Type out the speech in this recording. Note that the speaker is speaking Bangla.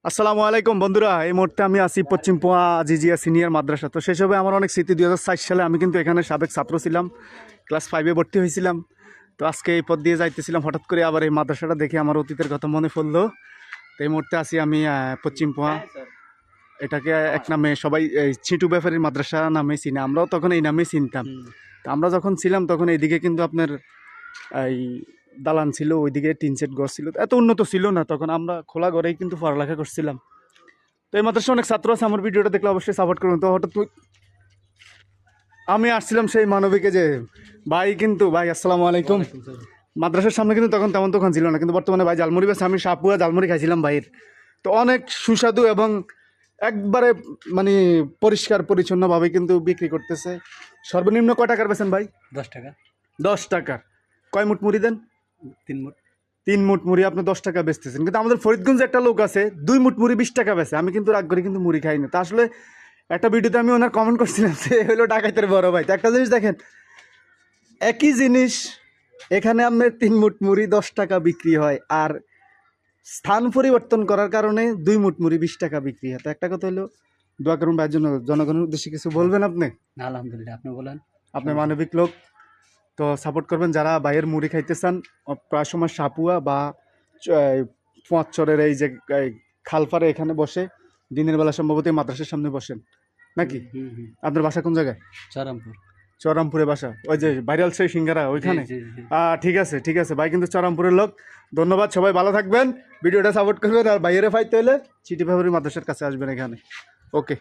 আসসালামু আলাইকুম বন্ধুরা, এই মুহূর্তে আমি আছি পশ্চিম পোয়া জিজিয়া সিনিয়র মাদ্রাসা। তো সেসবে আমার অনেক স্মৃতি। 2004 সালে আমি কিন্তু এখানে সাবেক ছাত্র ছিলাম, ক্লাস 5-এ ভর্তি হয়েছিলাম। তো আজকে এই পথ দিয়ে যাইতেছিলাম, হঠাৎ করে আবার এই মাদ্রাসাটা দেখে আমার অতীতের কথা মনে পড়লো। তো এই মুহূর্তে আছি আমি পশ্চিম পোয়া, এটাকে এক নামে সবাই ছিটু ব্যাপারীর মাদ্রাসা নামে চিনে, আমরাও তখন এই নামেই চিনতাম। তো আমরা যখন ছিলাম তখন এইদিকে কিন্তু আপনার এই দালান ছিল, ওইদিকে টিন সেট ঘর ছিল, এত উন্নত ছিল না তখন। আমরা খোলা ঘরেই কিন্তু পড়ালেখা করছিলাম। তো এই মাদ্রাসা অনেক ছাত্র আছে, আমার ভিডিওটা দেখলে অবশ্যই সাপোর্ট করুন। তো হঠাৎ আমি আসছিলাম সেই মানবিকে, যে ভাই কিন্তু ভাই আসসালামু আলাইকুম। মাদ্রাসার সামনে কিন্তু তখন তেমন দোকান ছিল না, কিন্তু বর্তমানে ভাই জালমুড়ি বেছে, আমি সাপুয়া জালমুড়ি খাইছিলাম ভাইয়ের। তো অনেক সুস্বাদু এবং একবারে মানে পরিষ্কার পরিচ্ছন্নভাবে কিন্তু বিক্রি করতেছে। সর্বনিম্ন কয় টাকার বেছেন ভাই? 10 টাকা। 10 টাকার। কয় মুঠ মুড়ি দেন? 3 মুঠ। 3 মুঠ মুড়ি আপনি 10 টাকা বেচতেছেন, কিন্তু আমাদের ফরিদগঞ্জে একটা লোক আছে 2 মুঠ মুড়ি 20 টাকা বেচে। আমি কিন্তু রাগ করে কিন্তু মুড়ি খাই না। তা আসলে একটা ভিডিওতে আমি ওনার কমেন্ট করছিলাম যে হলো ডাকাইতের বড় ভাই। তো একটা জিনিস দেখেন, একই জিনিস এখানে আপনার 3 মুঠ মুড়ি 10 টাকা বিক্রি হয়, আর স্থান পরিবর্তন করার কারণে 2 মুঠ মুড়ি 20 টাকা বিক্রি হয়। তো একটা কথা হলো, দোয়া করুন ভাইয়ের জন্য। জনগণের উদ্দেশ্যে কিছু বলবেন আপনি? না, আলহামদুলিল্লাহ, আপনি বলেন। আপনি মানবিক লোক, তো সাপোর্ট করবেন যারা ভাইয়ের মুড়ি খাইতে চান। প্রায় সময় সাপুয়া বা পাঁচচরের এই যে খালপাড়ে এখানে বসে, দিনের বেলা সম্ভবত এই মাদ্রাসার সামনে বসেন নাকি? আপনার বাসা কোন জায়গায়? চরমপুর। চরমপুরে বাসা, ওই যে ভাইরাল সেই সিঙ্গারা ওইখানে? ঠিক আছে ঠিক আছে, ভাই কিন্তু চরমপুরের লোক। ধন্যবাদ, সবাই ভালো থাকবেন, ভিডিওটা সাপোর্ট করবেন। আর ভাইয়েরে ফাইতে হলে চিঠি ফেব্রুয়ারি মাদ্রাসার কাছে আসবেন এখানে। ওকে।